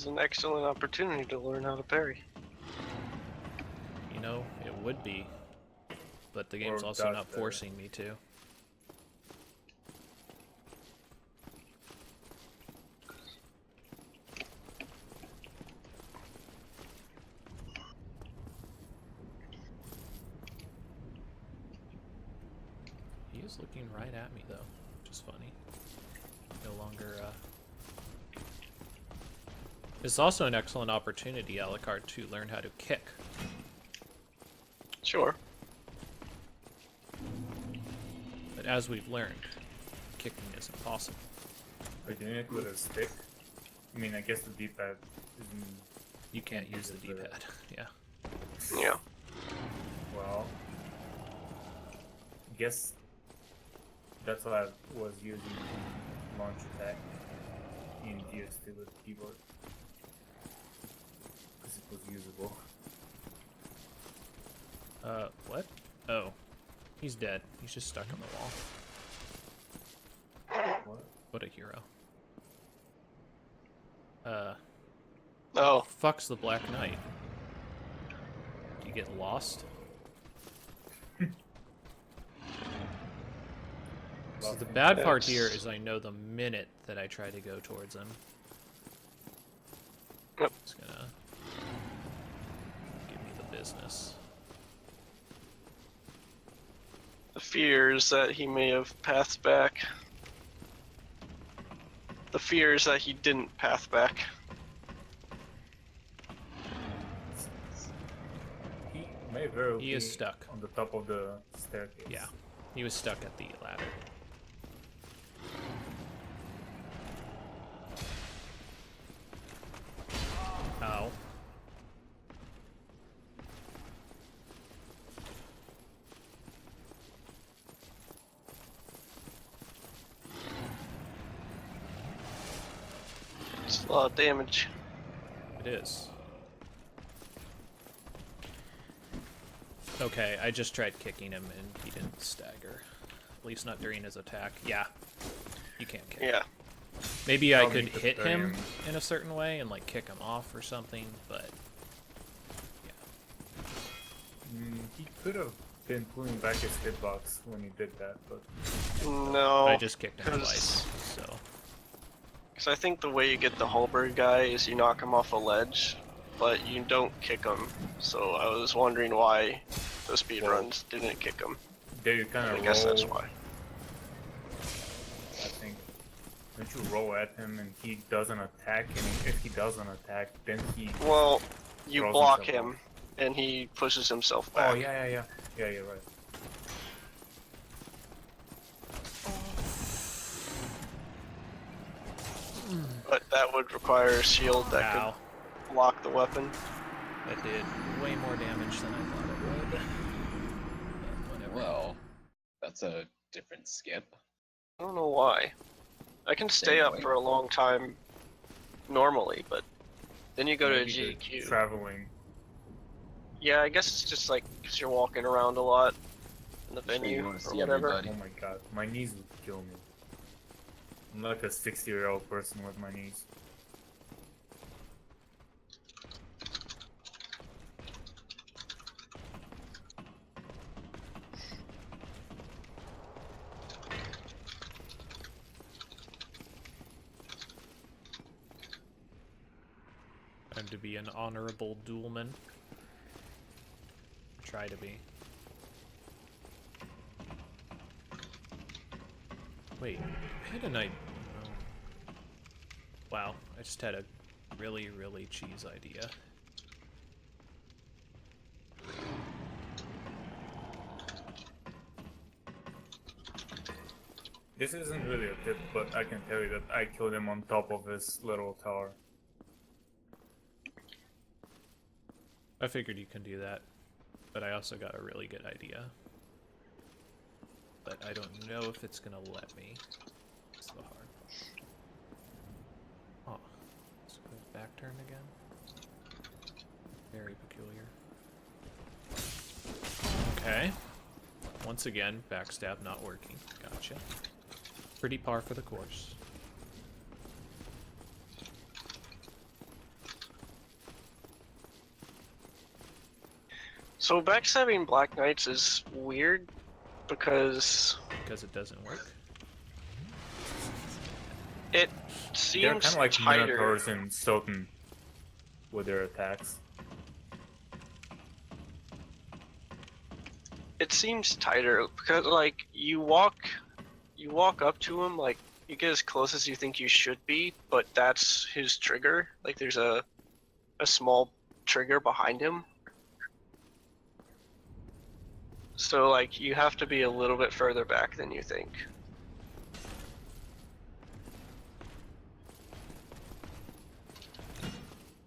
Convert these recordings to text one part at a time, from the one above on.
is an excellent opportunity to learn how to parry. You know, it would be, but the game's Or also dodge not better. forcing me to. He is looking right at me, though, which is funny. No longer, It's also an excellent opportunity, Alucard, to learn how to kick. Sure. But as we've learned, kicking is impossible. Are you doing it with a stick? I mean, I guess the D-pad isn't... You can't use the D-pad. Yeah. Yeah. Well... I guess... That's what I was using launch attack in DS2 with the keyboard. Because it was usable. What? Oh. He's dead. He's just stuck on the wall. What? What a hero. Oh, Fuck's the Black Knight. You get lost? So the bad part here is I know the minute that I try to go towards him. Yep. It's gonna give me the business. the fears that he may have pathed back. The fears that he didn't path back. He may very well He is be stuck. on the top of the staircase. Yeah. He was stuck at the ladder. Ow. It's a lot of damage. It is. Okay, I just tried kicking him and he didn't stagger. At least not during his attack. Yeah. You can't kick. Yeah. Maybe I Probably could could hit bury him him. in a certain way and like kick him off or something, but yeah. He could have been pulling back his hitbox when he did that, but No. I just kicked him 'cause- twice, so Because I think the way you get the halberd guy is you knock him off a ledge, but you don't kick him. So I was wondering why the speedruns didn't kick him. there you kind I of guess roll. that's why. I think. Don't you roll at him and he doesn't attack? And if he doesn't attack, then he. Well, you Throws block himself him, and he pushes himself back. Oh yeah, you're right. But that would require a shield that ow. could block the weapon. That did way more damage than I thought it would. But whatever. Well, that's a different skip. I don't know why. I can stay up Anyway. for a long time normally, but then you go to a Maybe the GQ. Traveling. Yeah, I guess it's just like because you're walking around a lot in the Sure, you venue wanna or see whatever. everybody. Oh my god, my knees would kill me. I'm like a 60-year-old person with my knees. Time to be an honorable duelman. Try to be. Wait, had a night. Oh. Wow, I just had a really, really cheese idea. This isn't really a tip, but I can tell you that I killed him on top of his little tower. I figured you can do that, but I also got a really good idea. But I don't know if it's gonna let me. It's the hard part. Oh, let's go back turn again. Very peculiar. Okay. Once again, backstab not working. Gotcha. Pretty par for the course. So backstabbing Black Knights is weird because Because it doesn't work. it They're seems kind of like tighter. Minotaurs and Soten with their attacks. It seems tighter because like you walk up to him, like you get as close as you think you should be, but that's his trigger. Like there's a small trigger behind him. So like you have to be a little bit further back than you think.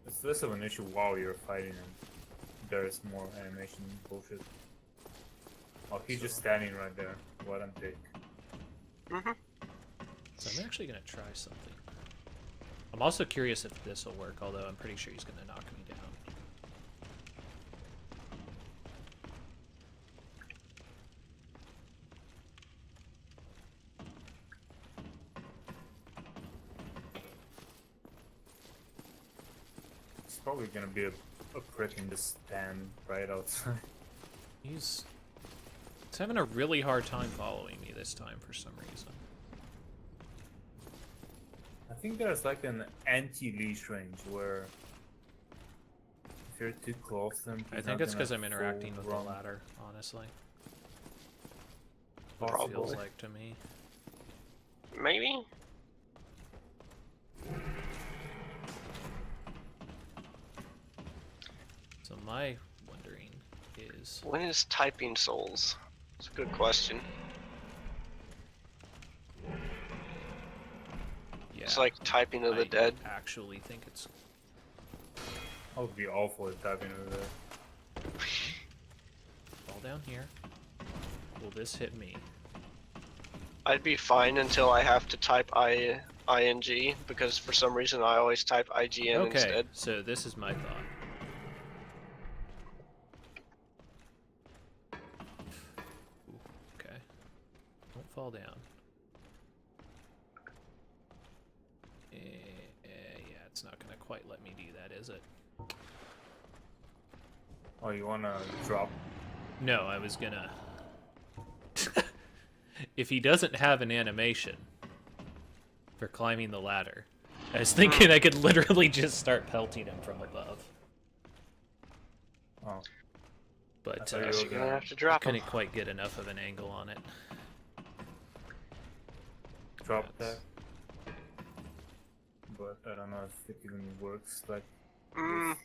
It's less of an issue while you're fighting him. There's more animation bullshit. Oh, he's just standing right there. What I'm take. Mhm. So I'm actually gonna try something. I'm also curious if this will work, although I'm pretty sure he's gonna knock me down. It's probably gonna be a prick in the stand right outside. He's having a really hard time following me this time for some reason. I think there's like an anti-leash range where if you're too close to him, I he's think not it's because gonna I'm interacting full with the run. ladder, honestly. Possibly. It feels like to me. Maybe? So my wondering is, When is typing souls? It's a good question. yeah, It's like typing of the I dead. actually think it's That would be awful at typing over there. all down here. Will this hit me? I'd be fine until I have to type ing because for some reason I always type IGN Okay, instead. so this is my thought. Ooh, okay. Don't fall down. Yeah, it's not gonna quite let me do that, is it? Oh, you wanna drop? No, I was gonna... If he doesn't have an animation for climbing the ladder, I was thinking I could literally just start pelting him from above. Oh, But I thought you So were you're gonna gonna- have to drop him. couldn't quite get enough of an angle on it. drop That's- that. But I don't know if it even works like Mm, this.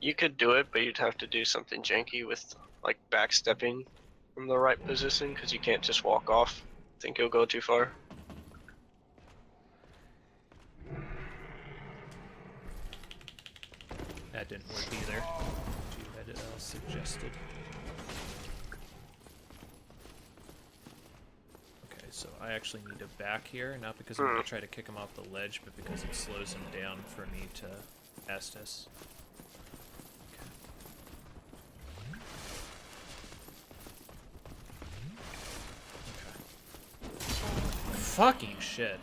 you could do it, but you'd have to do something janky with like backstepping from the right position because you can't just walk off. I think you'll go too far. That didn't work either. You had suggested. Okay, so I actually need to back here, not because I'm going to try to kick him off the ledge, but because it slows him down for me to Estus. Fucking shit.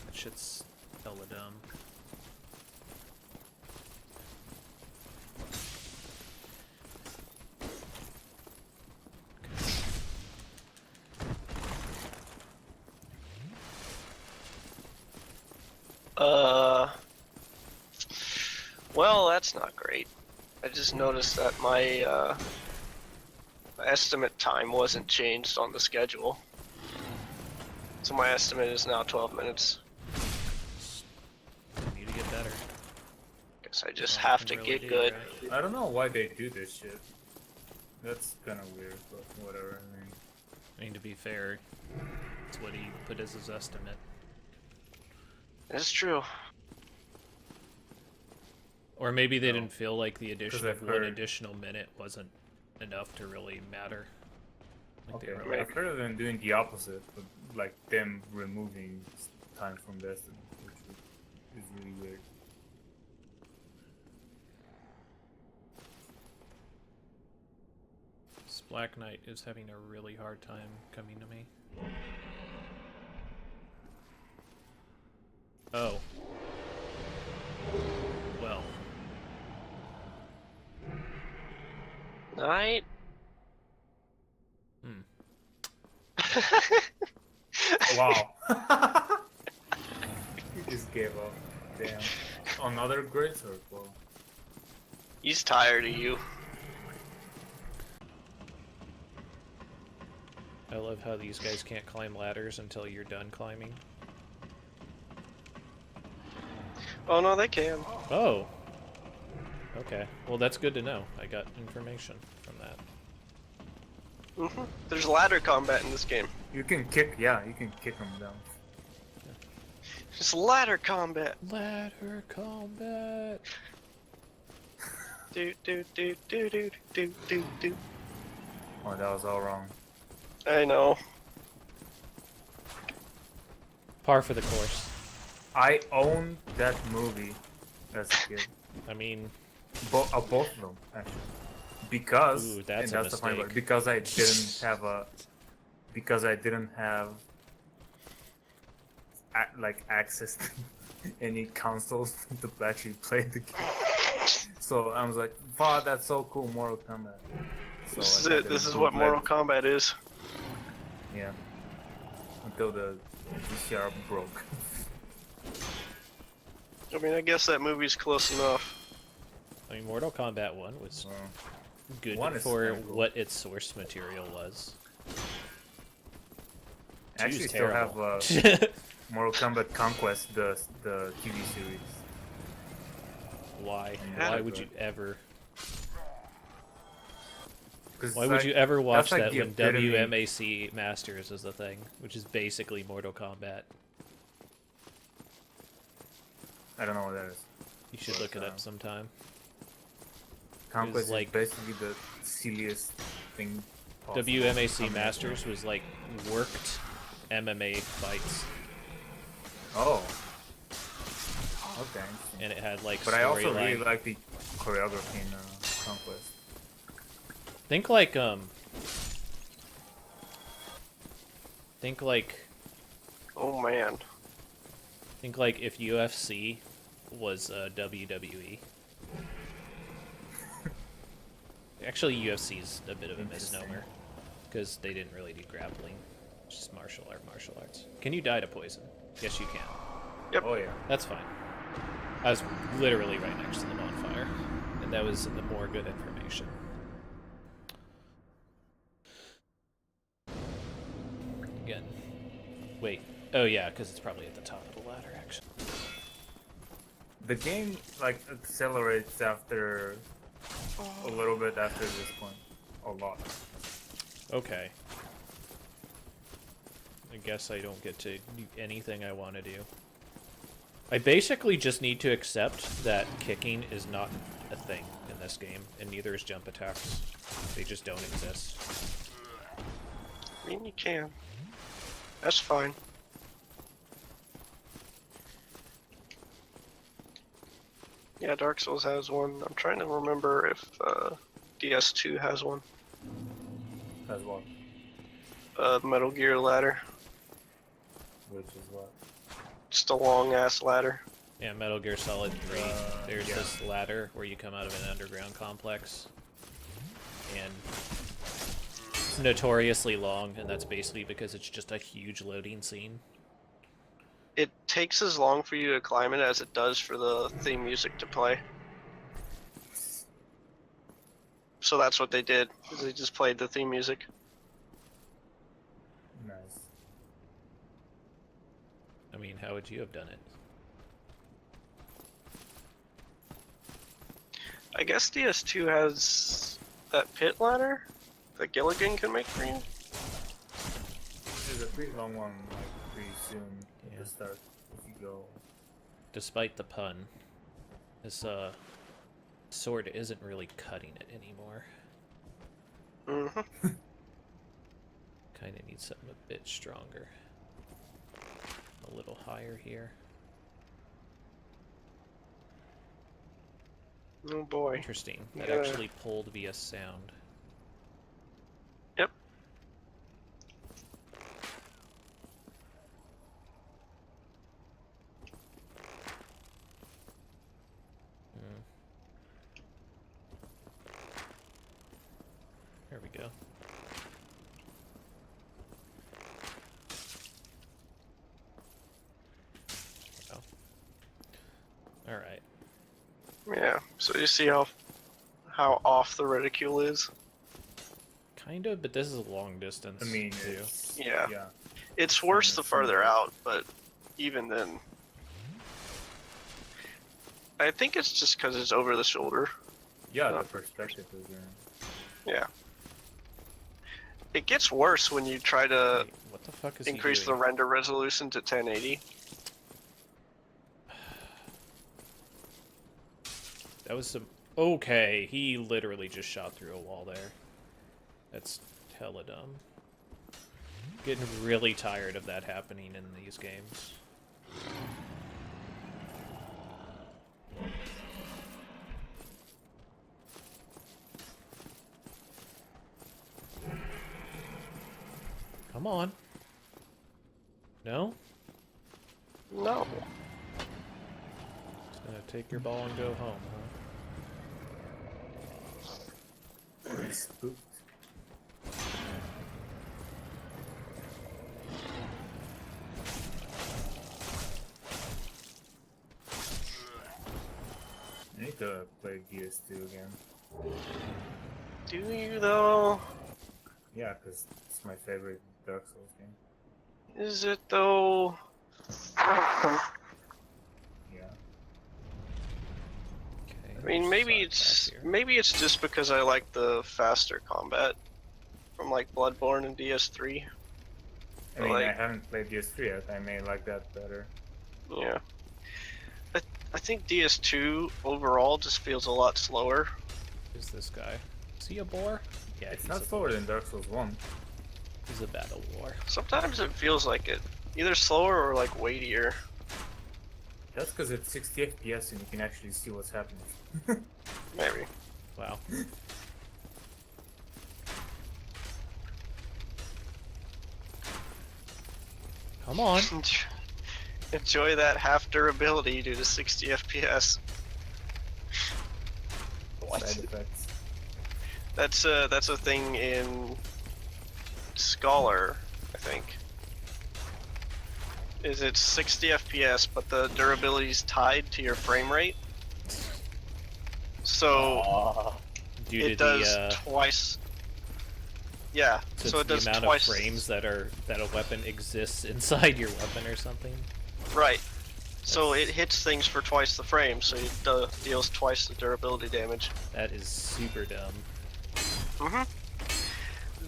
That shit's hella dumb. Well, that's not great. I just noticed that my estimate time wasn't changed on the schedule. So my estimate is now 12 minutes. Need to get better. Guess I just All I have can to really get do, good. right? I don't know why they do this shit. That's kind of weird, but whatever. I mean, to be fair, it's what he put as his estimate. It's true. Or maybe they No. didn't feel like the addition I've of one heard- additional minute wasn't enough to really matter. Like Okay, they were I've like, heard of them doing the opposite, but like them removing time from Destiny, which is really weird. this Black Knight is having a really hard time coming to me. Oh. Well. Alright. Hmm. Wow. He just gave up. Damn. Another great circle. He's tired of you. I love how these guys can't climb ladders until you're done climbing. Oh no, they can. Oh. Okay. Well, that's good to know. I got information from that. There's ladder combat in this game. You can kick, yeah, you can kick him down. It's ladder combat. Ladder combat. Do do do do do do do do. Oh, that was all wrong. I know. Par for the course. I owned that movie as a kid. I mean, Both of them, actually. Because, Ooh, that's and a that's the funny part, mistake. because I didn't have like access to any consoles to actually play the game. So I was like, wow, that's so cool, Mortal Kombat. So This is like, I it. did This a is what bootleg. Mortal Kombat is. Yeah. Until the VCR broke. I mean, I guess that movie's close enough. I mean, Mortal Kombat 1 was So, good One is for kinda cool. what its source material was. actually, Two's still have terrible. Mortal Kombat Conquest, the TV series. Why? Yeah. Why would you ever? 'Cause Why it's would like- you ever watch like that the when epitome- WMAC Masters is the thing, which is basically Mortal Kombat? I don't know what that is. You should look it up sometime. Conquest like- is basically the silliest thing possible. WMAC Masters was like worked MMA fights, Oh. Okay. and it had like But I also really storyline. like the choreography in Conquest. Think like Oh man. think like if UFC was WWE. Actually, UFC is a bit of a Interesting. misnomer because they didn't really do grappling, just martial arts. Can you die to poison? Yes, you can. Yep. Oh yeah. That's fine. I was literally right next to the bonfire, and that was the more good information. Again. Wait. Oh yeah, because it's probably at the top of the ladder, actually. The game like accelerates after a little bit after this point. A lot. Okay. I guess I don't get to do anything I want to do. I basically just need to accept that kicking is not a thing in this game, and neither is jump attacks. They just don't exist. I mean, you can. That's fine. Yeah, Dark Souls has one. I'm trying to remember if DS2 has one. As well. Metal Gear ladder. Which is what? Just a long ass ladder. Yeah, Metal Gear Solid 3. There's yeah. this ladder where you come out of an underground complex. And it's notoriously long, and that's basically because it's just a huge loading scene. It takes as long for you to climb it as it does for the theme music to play. So that's what they did. Is they just played the theme music. Nice. I mean, how would you have done it? I guess DS2 has that pit ladder that Gilligan can make for you. There's a pretty long one, like pretty soon at Yeah. the start if you go. Despite the pun, this sword isn't really cutting it anymore. Mm-hmm. Kind of needs something a bit stronger. A little higher here. Oh boy. Interesting. That Yeah. actually pulled via sound. Yep. Alright. Yeah. So you see how off the reticule is. Kind of, but this is a long distance. I mean, too. it's, Yeah. yeah. It's worse Kinda the farther similar. out, but even then, I think it's just because it's over the shoulder. Yeah, Oh. the perspective is there. Yeah. It gets worse when you try to Wait, what the fuck is increase he the doing? render resolution to 1080. That was some... Okay, he literally just shot through a wall there. That's hella dumb. Getting really tired of that happening in these games. Come on. No? No. Just gonna take your ball and go home, huh? Pretty spooked. I need to play DS2 again. Do you though? Yeah, because it's my favorite Dark Souls game. Is it though? Yeah. Okay. I mean, maybe slide back here. maybe it's just because I like the faster combat from like Bloodborne and DS3. I mean, I Like- haven't played DS3 yet. I may like that better. Yeah. I think DS2 overall just feels a lot slower. Who's this guy? Is he a boar? Yeah, It's he's not a slower than Dark Souls 1. He's a battle war. Sometimes it feels like it. Either slower or like weightier. That's because it's 60 FPS and you can actually see what's happening. Maybe. Wow. Come on. Enjoy that half durability due to 60 FPS. Side effects. That's a thing in Scholar, I think. Is it's 60 FPS, but the durability is tied to your frame rate. So Aw. Due to it does the twice. Yeah, so so it it's the does amount twice. of frames that a weapon exists inside your weapon or something. Right. So it hits things for twice the frame, so it deals twice the durability damage. That is super dumb.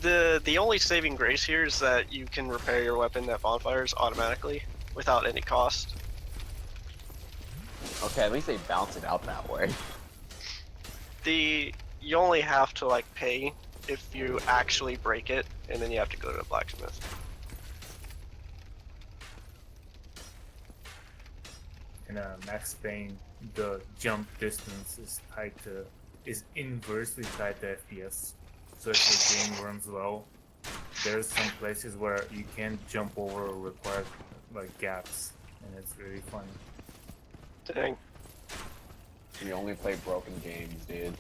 The only saving grace here is that you can repair your weapon at bonfires automatically without any cost. Okay, at least they bounce it out that way. You only have to like pay if you actually break it, and then you have to go to a blacksmith. In Max Payne, the jump distance is inversely tied to FPS. So if your game runs low, there's some places where you can't jump over or require like gaps, and it's really funny. Dang. We only play broken games, dude.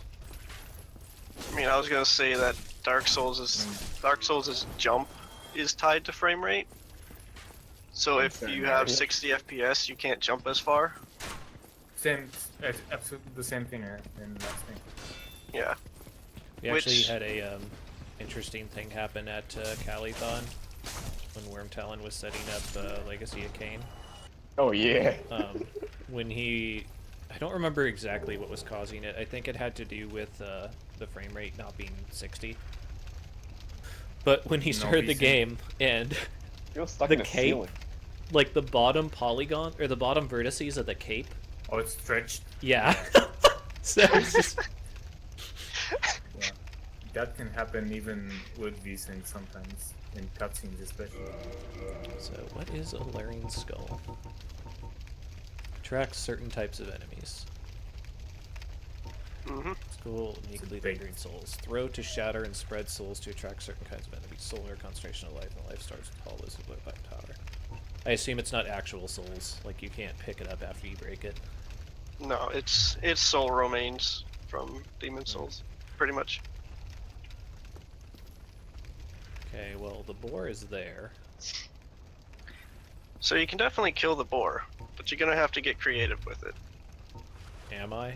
I mean, I was gonna say that Dark Souls' jump is tied to frame rate. So if Same you have area. 60 FPS, you can't jump as far. Absolutely the same thing in Max Payne. Yeah. We actually Which- had a interesting thing happen at Calithon when Wormtalon was setting up Legacy of Kain. Oh yeah. When he, I don't remember exactly what was causing it. I think it had to do with the frame rate not being 60. But when he No started the VC. game and You're stuck The in the cape? ceiling. like the bottom polygon or the bottom vertices of the cape, Oh, it's stretched. yeah. So it's just, Yeah, that can happen even with VSync sometimes in cutscenes, especially. so what is a Larian Skull? Attracts certain types of enemies. Mm-hmm. School uniquely big- lingering souls. Throw to shatter and spread souls to attract certain kinds of enemies. Soul or concentration of life, and life starts with hollows of lit by tower. I assume it's not actual souls, like you can't pick it up after you break it. No, it's soul remains from Demon Souls, pretty much. Okay, well the boar is there. So you can definitely kill the boar, but you're gonna have to get creative with it. Am I?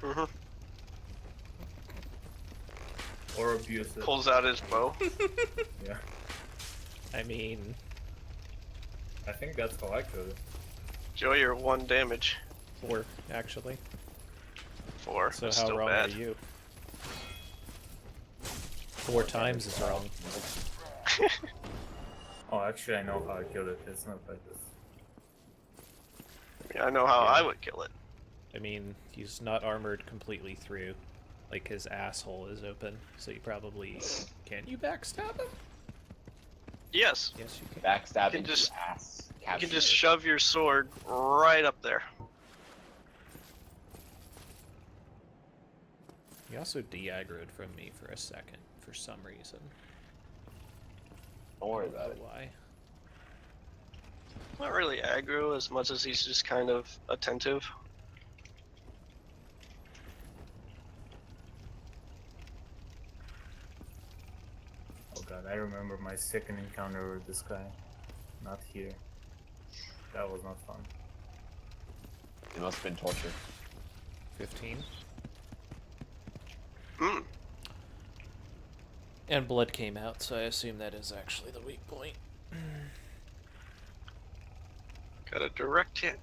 Mm-hmm. Or abusive. Pulls out his bow. Yeah. I mean, I think that's how I killed it. Joe, you're 1 damage. 4, actually. 4. So That's how still wrong bad. are you? 4 times is wrong. Oh, actually, I know how I killed it. It's not like this. Yeah, I know how Yeah. I would kill it. I mean, he's not armored completely through. Like, his asshole is open, so you probably... Can you backstab him? Yes. Yes, you can. Backstabbing You can just- his ass. You can Capture just it. shove your sword right up there. He also de-aggroed from me for a second, for some reason. Don't worry I don't about know it. why. Not really aggro as much as he's just kind of attentive. Oh god, I remember my second encounter with this guy. Not here. That was not fun. It must have been torture. 15. Hmm. And blood came out, so I assume that is actually the weak point. Got a direct hit.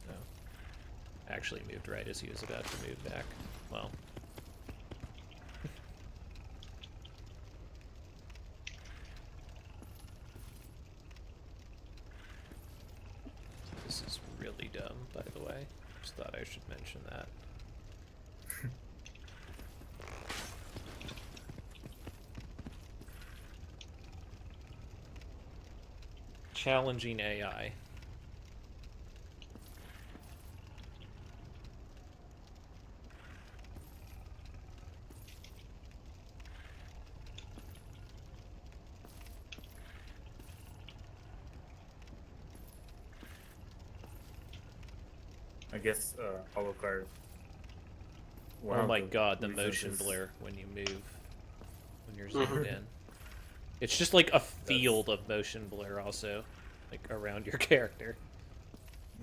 No. Actually moved right as he was about to move back. Well. This is really dumb, by the way. Just thought I should mention that. Challenging AI. I guess Alucard. Oh my god, the motion blur when you move. When you're zoomed in. It's just like a field of motion blur also. Like around your character.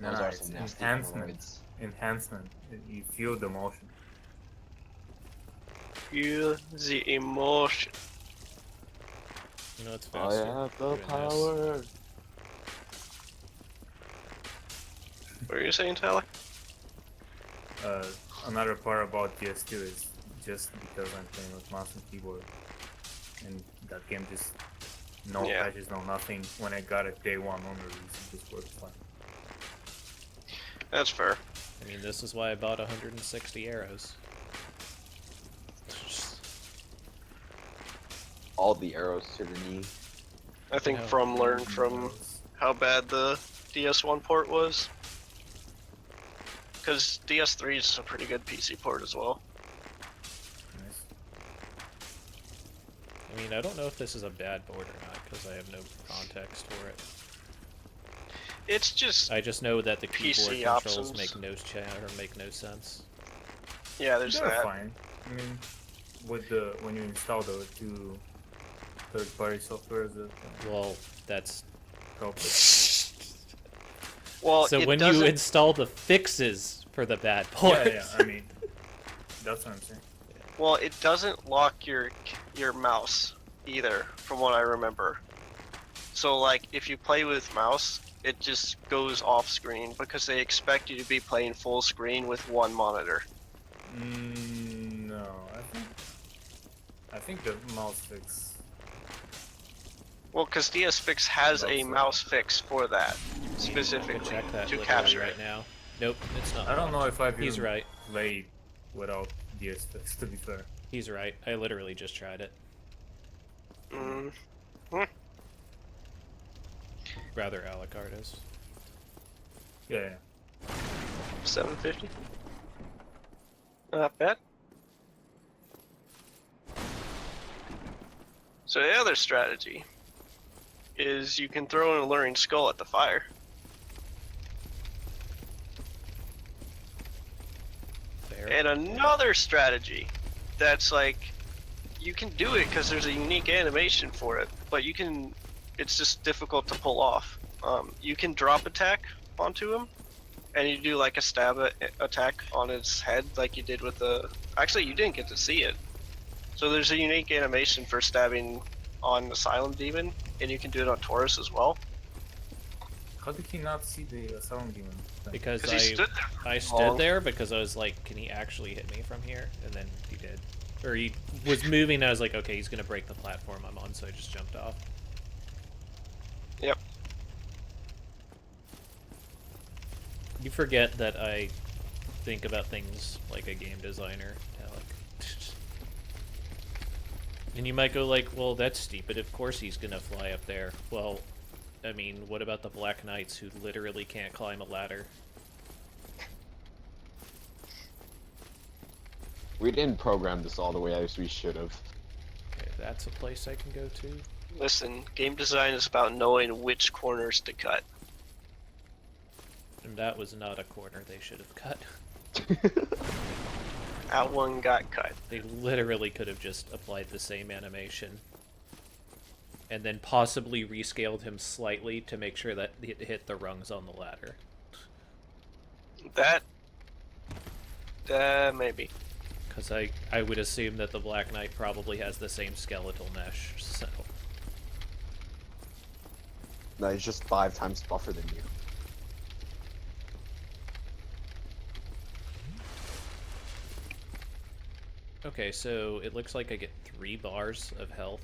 No, Those no, are it's some nasty enhancement. hemorrhoids. Enhancement. You feel the motion. Feel the emotion. You know, it's I faster. have the doing this. power. What are you saying, Tyler? Another part about DS2 is just because I'm playing with mouse and keyboard, and that game just no Yeah. patches, no nothing. When I got it day one on release, it just worked fine. That's fair. I mean, this is why I bought 160 arrows. All the arrows to the knee. I think Yeah. From learned from how bad the DS1 port was. Because DS3 is a pretty good PC port as well. Nice. I mean, I don't know if this is a bad board or not, because I have no context for it. It's just, I just know that the PC keyboard controls options. make no sense. yeah, there's They're that. fine. I mean, when you install the two third-party software that Well, that's... help it. Well, so it when you doesn't- install the fixes for the bad port... Yeah, I mean, that's what I'm saying. Well, it doesn't lock your mouse either, from what I remember. So like, if you play with mouse, it just goes off screen because they expect you to be playing full screen with one monitor. No, I think the mouse fix. Well, because DS Fix has a Mouse fix. mouse fix for that I can specifically check that to literally capture right it. now. Nope, it's not. I don't know if I've He's even right. played without DS fix. To be fair. He's right. I literally just tried it. Mm, Rather, Alucard is. Yeah. 750. Not bad. So the other strategy is you can throw an alluring skull at the fire. Fair. And another strategy that's like You can do it because there's a unique animation for it, but you can. It's just difficult to pull off. You can drop attack onto him, and you do like a stab attack on his head, like you did with the. Actually, you didn't get to see it. So there's a unique animation for stabbing on Asylum Demon, and you can do it on Taurus as well. How did he not see the Asylum Demon thing? Because 'Cause he stood there for I so long. stood there because I was like, can he actually hit me from here? And then he did. Or he was moving, and I was like, okay, he's gonna break the platform I'm on, so I just jumped off. Yep. You forget that I think about things like a game designer, Alec. And you might go like, well, that's stupid. Of course he's gonna fly up there. Well, I mean, what about the Black Knights who literally can't climb a ladder? We didn't program this all the way as we should have. Okay, that's a place I can go to. Listen, game design is about knowing which corners to cut. And that was not a corner they should have cut. That one got cut. They literally could have just applied the same animation. And then possibly rescaled him slightly to make sure that it hit the rungs on the ladder. That. Maybe. Because I would assume that the Black Knight probably has the same skeletal mesh, so... No, he's just 5 times buffer than you. Okay, so it looks like I get 3 bars of health,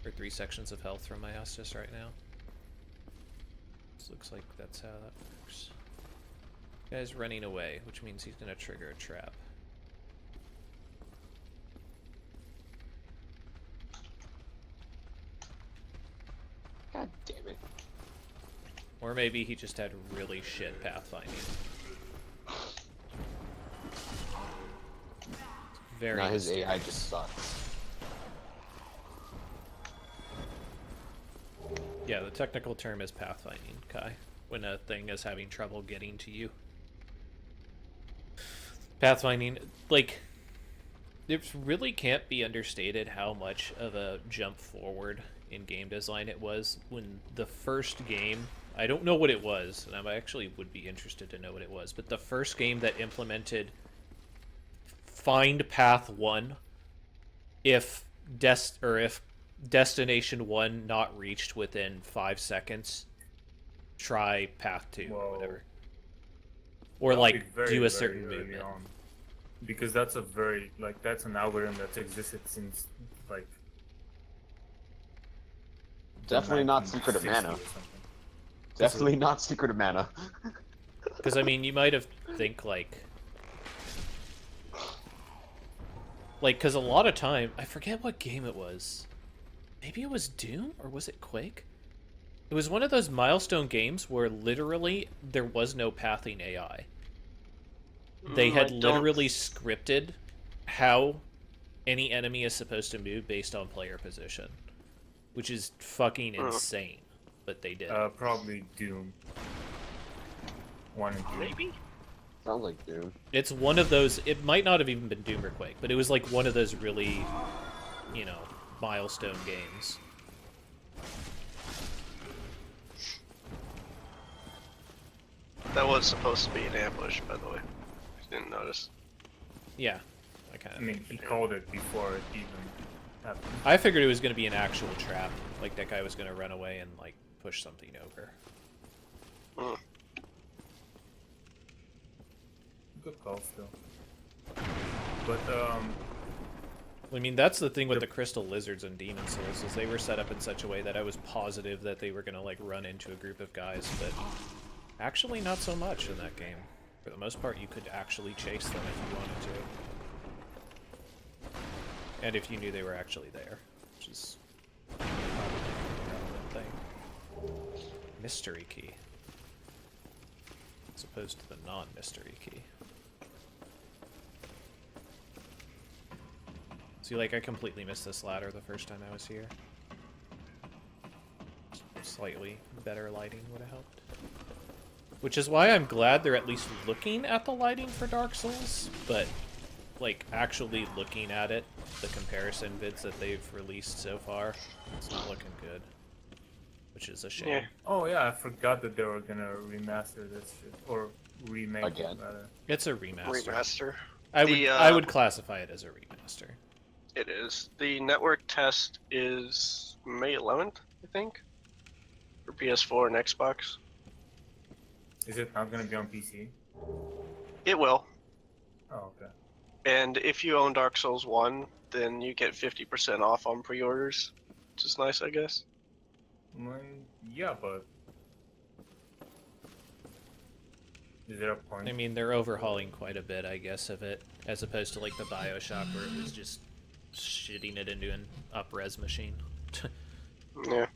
or 3 sections of health from my Estus right now. This looks like that's how that works. Guy's running away, which means he's gonna trigger a trap. God damn it. Or maybe he just had really shit pathfinding. Very Now his mysterious. AI just sucks. Yeah, the technical term is pathfinding, Kai, when a thing is having trouble getting to you. Pathfinding, like, it really can't be understated how much of a jump forward in game design it was when the first game, I don't know what it was, and I actually would be interested to know what it was, but the first game that implemented find path 1 if destination 1 not reached within 5 seconds, try path 2 or Whoa. whatever. Or That'll like be very, do a very certain early movement. on. Because that's a very, like, that's an algorithm that's existed since, like... the Definitely not Secret of 1960s Mana. or something. Definitely not Secret of Mana. Because I mean, you might have think like, because a lot of time, I forget what game it was. Maybe it was Doom or was it Quake? It was one of those milestone games where literally there was no pathing AI. They had I don't- literally scripted how any enemy is supposed to move based on player position, which is fucking insane. But they did. Probably Doom. 1 and 2. Maybe? Sounds like Doom. It's one of those. It might not have even been Doom or Quake, but it was like one of those really, milestone games. That was supposed to be an ambush, by the way. Didn't notice. Yeah, I kind I of. mean, he called it before it even happened. I figured it was going to be an actual trap. Like that guy was going to run away and like push something over. Hmm. Good call still. But, I mean, that's the thing with the Crystal Lizards and Demon Souls, is they were set up in such a way that I was positive that they were going to like run into a group of guys, but actually not so much in that game. For the most part, you could actually chase them if you wanted to. And if you knew they were actually there, which is probably a relevant thing. Mystery key. As opposed to the non-mystery key. See, like, I completely missed this ladder the first time I was here. Slightly better lighting would have helped. Which is why I'm glad they're at least looking at the lighting for Dark Souls, but like actually looking at it, the comparison vids that they've released so far, it's not looking good, which is a shame. Yeah. Oh yeah, I forgot that they were gonna remaster this shit or remake Again? it rather. It's a remaster. Remaster. I would classify it as a remaster. It is. The network test is May 11th, I think, for PS4 and Xbox. Is it not gonna be on PC? It will. Oh okay. And if you own Dark Souls 1, then you get 50% off on pre-orders, which is nice, I guess. Yeah, but is there a point? I mean, they're overhauling quite a bit, I guess, of it, as opposed to like the BioShock where it was just shitting it into an up-res machine. Yeah.